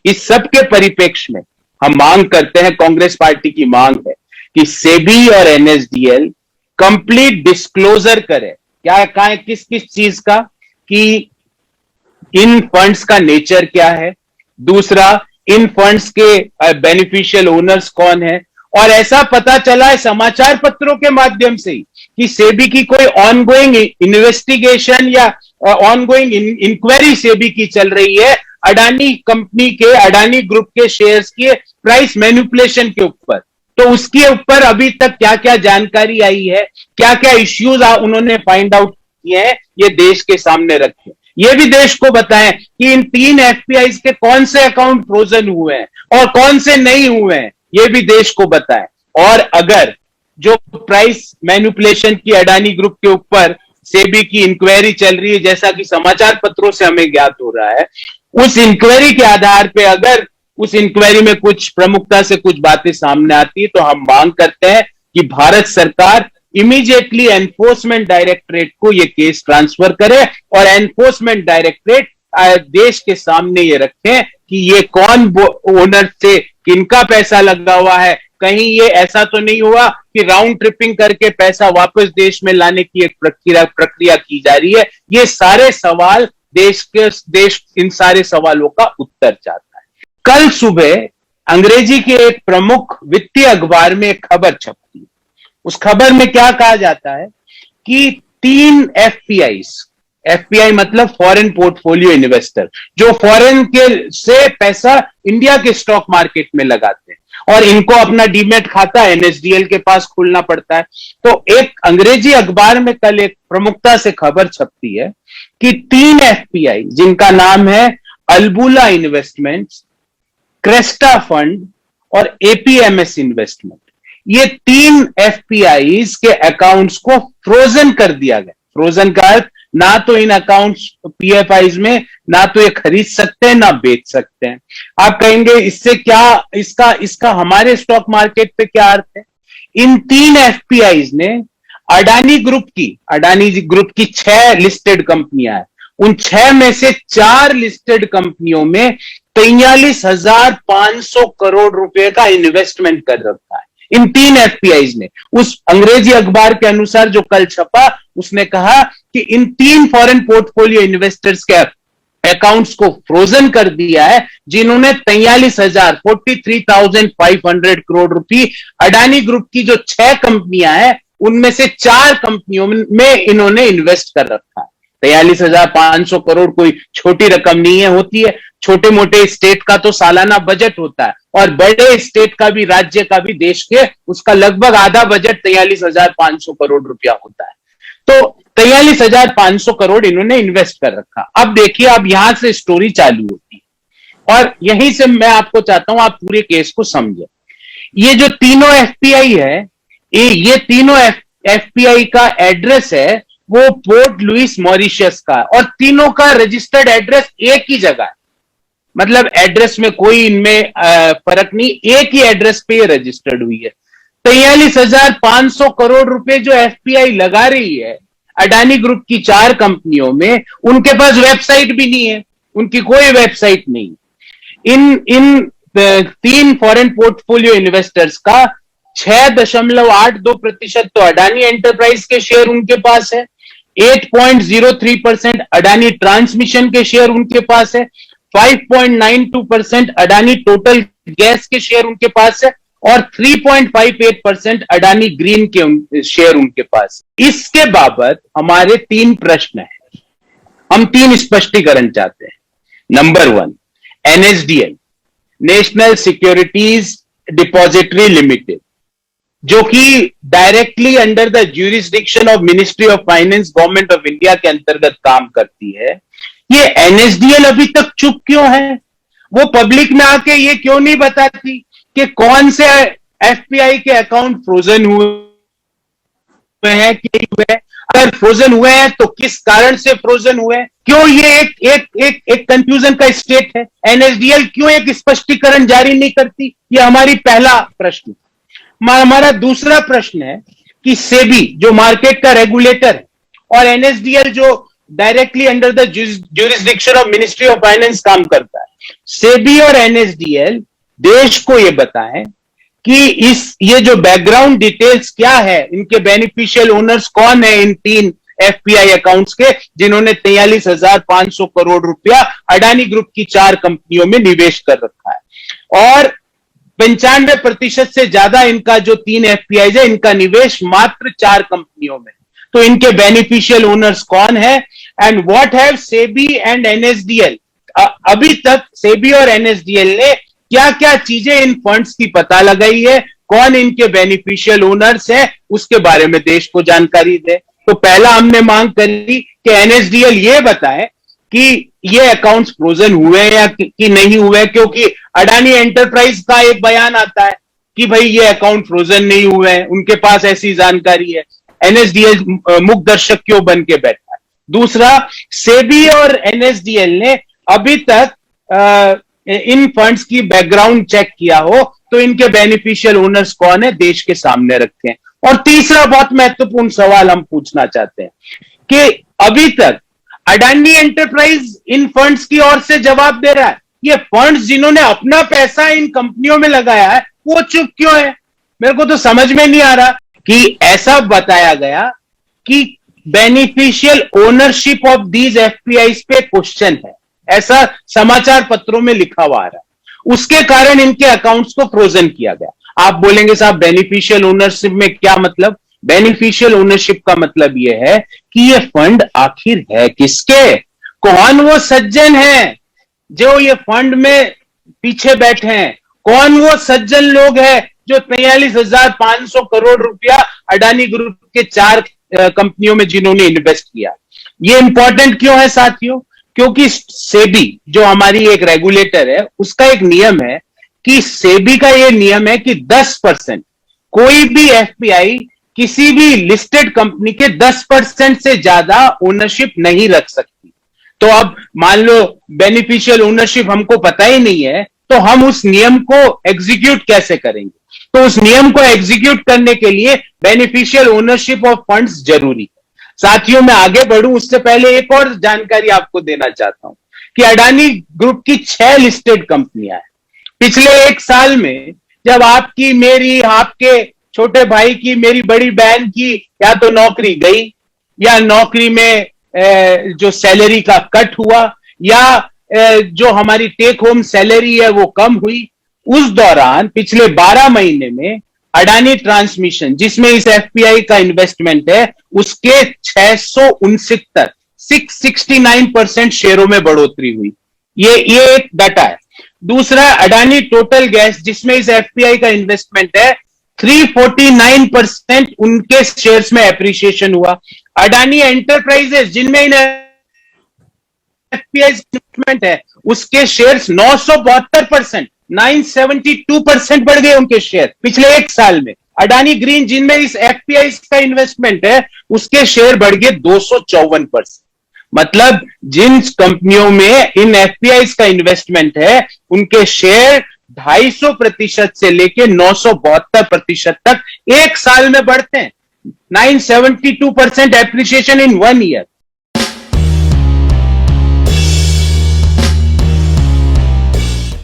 इस सब के परिप्रेक्ष्य में हम मांग करते हैं, कांग्रेस पार्टी की मांग है कि सेबी और एनएसडीएल कंप्लीट डिस्क्लोजर करे। क्या कहा, किस किस चीज का, कि इन फंड्स का नेचर क्या है, दूसरा इन फंड्स के बेनिफिशियल ओनर्स कौन है, और ऐसा पता चला है समाचार पत्रों के माध्यम से ही कि सेबी की कोई ऑनगोइंग इन्वेस्टिगेशन या ऑनगोइंग इंक्वायरी सेबी की चल रही है अडानी कंपनी के, अडानी ग्रुप के शेयर्स के प्राइस मैनिपुलेशन के ऊपर। तो उसके ऊपर अभी तक क्या क्या जानकारी आई है, क्या क्या इश्यूज उन्होंने फाइंड आउट किए हैं, ये देश के सामने रखे। ये भी देश को बताएं कि इन 3 एफपीआई के कौन से अकाउंट फ्रोजन हुए हैं और कौन से नहीं हुए हैं, ये भी देश को बताएं। और अगर जो प्राइस मैनिपुलेशन की अडानी ग्रुप के ऊपर सेबी की इंक्वायरी चल रही है, जैसा कि समाचार पत्रों से हमें ज्ञात हो रहा है, उस इंक्वायरी के आधार पे अगर उस इंक्वायरी में कुछ प्रमुखता से कुछ बातें सामने आती है, तो हम मांग करते हैं कि भारत सरकार इमीडिएटली एनफोर्समेंट डायरेक्टरेट को यह केस ट्रांसफर करे और एनफोर्समेंट डायरेक्टरेट देश के सामने ये रखे कि ये कौन ओनर से किनका पैसा लगा हुआ है। कहीं ये ऐसा तो नहीं हुआ कि राउंड ट्रिपिंग करके पैसा वापस देश में लाने की एक प्रक्रिया की जा रही है। ये सारे सवाल देश इन सारे सवालों का उत्तर चाहता है। कल सुबह अंग्रेजी के एक प्रमुख वित्तीय अखबार में एक खबर छपती है। उस खबर में क्या कहा जाता है कि 3 एफपीआई मतलब फॉरेन पोर्टफोलियो इन्वेस्टर, जो फॉरेन के से पैसा इंडिया के स्टॉक मार्केट में लगाते हैं और इनको अपना डीमेट खाता एनएसडीएल के पास खोलना पड़ता है। तो एक अंग्रेजी अखबार में कल एक प्रमुखता से खबर छपती है कि 3 एफपीआई जिनका नाम है अल्बुला इन्वेस्टमेंट्स, क्रेस्टा फंड और एपीएमएस इन्वेस्टमेंट, ये 3 एफपीआई के अकाउंट्स को फ्रोजन कर दिया गया। फ्रोजन का अर्थ, ना तो इन अकाउंट्स पीएफआईज में ना तो ये खरीद सकते हैं ना बेच सकते हैं। आप कहेंगे इससे क्या, इसका हमारे स्टॉक मार्केट पे क्या अर्थ है? इन 3 एफपीआईज ने अडानी ग्रुप की 6 लिस्टेड कंपनियां हैं, उन 6 में से 4 लिस्टेड कंपनियों में 43,500 करोड़ रुपए का इन्वेस्टमेंट कर रखा है इन 3 एफपीआईज ने। उस अंग्रेजी अखबार के अनुसार जो कल छपा, उसने कहा कि इन 3 फॉरेन पोर्टफोलियो इन्वेस्टर्स के अकाउंट्स को फ्रोजन कर दिया है, जिन्होंने 43,500 करोड़ रुपए अडानी ग्रुप की जो 6 कंपनियां हैं उनमें से 4 कंपनियों में इन्होंने इन्वेस्ट कर रखा है। 43,500 करोड़ कोई छोटी रकम नहीं है, होती है। छोटे मोटे स्टेट का तो सालाना बजट होता है और बड़े स्टेट का भी, राज्य का भी, देश के, उसका लगभग आधा बजट 43,500 करोड़ रुपया होता है। तो 43,500 करोड़ इन्होंने इन्वेस्ट कर रखा। अब देखिए, अब यहां से स्टोरी चालू होती है और यहीं से मैं आपको चाहता हूं आप पूरे केस को समझें। ये जो तीनों एफपीआई है, ये तीनों एफपीआई का एड्रेस है वो पोर्ट लुइस मॉरिशस का, और तीनों का रजिस्टर्ड एड्रेस एक ही जगह है। मतलब एड्रेस में कोई इनमें फर्क नहीं, एक ही एड्रेस पे ये रजिस्टर्ड हुई है। 43,500 करोड़ रुपए जो एफपीआई लगा रही है अडानी ग्रुप की 4 कंपनियों में, उनके पास वेबसाइट भी नहीं है, उनकी कोई वेबसाइट नहीं। इन 3 फॉरेन पोर्टफोलियो इन्वेस्टर्स का 6.82% तो अडानी एंटरप्राइज के शेयर उनके पास है, 8.03% अडानी ट्रांसमिशन के शेयर उनके पास है, 5.92% अडानी टोटल गैस के शेयर उनके पास है और 3.58% अडानी ग्रीन के शेयर उनके पास। इसके बाबत हमारे 3 प्रश्न हैं, हम 3 स्पष्टीकरण चाहते हैं। Number 1, NSDL, national securities depository limited, जो कि directly under the jurisdiction of ministry of finance, government of India के अंतर्गत काम करती है, ये एनएसडीएल अभी तक चुप क्यों है? वो पब्लिक में आके ये क्यों नहीं बताती कि कौन से एफपीआई के अकाउंट फ्रोजन हुए हैं कि नहीं हुए? अगर फ्रोजन हुए हैं तो किस कारण से फ्रोजन हुए? क्यों ये एक कंफ्यूजन का स्टेट है? एनएसडीएल क्यों एक स्पष्टीकरण जारी नहीं करती? ये हमारी पहला प्रश्न। हमारा दूसरा प्रश्न है कि सेबी जो मार्केट का रेगुलेटर है और एनएसडीएल जो directly under the jurisdiction of ministry of finance काम करता है, सेबी और एनएसडीएल देश को ये बताएं कि ये जो बैकग्राउंड डिटेल्स क्या है, इनके बेनिफिशियल ओनर्स कौन है इन 3 एफपीआई अकाउंट्स के, जिन्होंने 43,500 करोड़ रुपया अडानी ग्रुप की 4 कंपनियों में निवेश कर रखा है। और 95% से ज्यादा इनका जो 3 एफपीआई है, इनका निवेश मात्र 4 कंपनियों में। तो इनके बेनिफिशियल ओनर्स कौन है, and what have SEBI and NSDL, अभी तक सेबी और एनएसडीएल ने क्या क्या चीजें इन फंड्स की पता लगाई है, कौन इनके बेनिफिशियल ओनर्स है, उसके बारे में देश को जानकारी दे। तो पहला हमने मांग करी कि एनएसडीएल ये बताए कि ये अकाउंट्स फ्रोजन हुए या कि नहीं हुए, क्योंकि अडानी एंटरप्राइज का एक बयान आता है कि भाई ये अकाउंट फ्रोजन नहीं हुए हैं, उनके पास ऐसी जानकारी है। एनएसडीएल मुख्य दर्शक क्यों बन के बैठा है। दूसरा, सेबी और एनएसडीएल ने अभी तक इन फंड्स की बैकग्राउंड चेक किया हो तो इनके बेनिफिशियल ओनर्स कौन है, देश के सामने रखें। और तीसरा बहुत महत्वपूर्ण सवाल हम पूछना चाहते हैं कि अभी तक अडानी एंटरप्राइज इन फंड्स की ओर से जवाब दे रहा है, ये फंड्स जिन्होंने अपना पैसा इन कंपनियों में लगाया है वो चुप क्यों है। मेरे को तो समझ में नहीं आ रहा कि ऐसा बताया गया कि बेनिफिशियल ओनरशिप ऑफ दीज एफपीआईज पे क्वेश्चन है, ऐसा समाचार पत्रों में लिखा हुआ आ रहा है, उसके कारण इनके अकाउंट्स को फ्रोजन किया गया। आप बोलेंगे साहब बेनिफिशियल ओनरशिप में क्या मतलब। बेनिफिशियल ओनरशिप का मतलब यह है कि ये फंड आखिर है किसके, कौन वो सज्जन है जो ये फंड में पीछे बैठे हैं, कौन वो सज्जन लोग हैं जो 43,500 करोड़ रुपया अडानी ग्रुप के 4 कंपनियों में जिन्होंने इन्वेस्ट किया। ये इंपॉर्टेंट क्यों है साथियों, क्योंकि सेबी जो हमारी एक रेगुलेटर है, उसका एक नियम है कि सेबी का यह नियम है कि 10% कोई भी एफपीआई किसी भी लिस्टेड कंपनी के 10% से ज्यादा ओनरशिप नहीं रख सकती। तो अब मान लो बेनिफिशियल ओनरशिप हमको पता ही नहीं है, तो हम उस नियम को एग्जीक्यूट कैसे करेंगे। तो उस नियम को एग्जीक्यूट करने के लिए बेनिफिशियल ओनरशिप ऑफ फंड्स जरूरी है। साथियों, मैं आगे बढ़ूं उससे पहले एक और जानकारी आपको देना चाहता हूं कि अडानी ग्रुप की 6 लिस्टेड कंपनियां हैं। पिछले 1 साल में जब आपकी, मेरी, आपके छोटे भाई की, मेरी बड़ी बहन की या तो नौकरी गई, या नौकरी में जो सैलरी का कट हुआ, या जो हमारी टेक होम सैलरी है वो कम हुई, उस दौरान पिछले 12 महीने में अडानी ट्रांसमिशन, जिसमें इस एफपीआई का इन्वेस्टमेंट है, उसके 669% शेयरों में बढ़ोतरी हुई। ये एक डाटा है। दूसरा, अडानी टोटल गैस, जिसमें इस एफपीआई का इन्वेस्टमेंट है, 349% उनके शेयर्स में एप्रिसिएशन हुआ। अडानी एंटरप्राइजेस, जिनमें इन एफपीआई इन्वेस्टमेंट है, उसके शेयर्स 972%, 972% बढ़ गए उनके शेयर पिछले 1 साल में। अडानी ग्रीन, जिनमें इस एफपीआई का इन्वेस्टमेंट है, उसके शेयर बढ़ गए 254%। मतलब जिन कंपनियों में इन एफपीआई का इन्वेस्टमेंट है, उनके शेयर 250% से लेके 972% तक 1 साल में बढ़ते हैं। 972% एप्रिसिएशन इन 1 ईयर।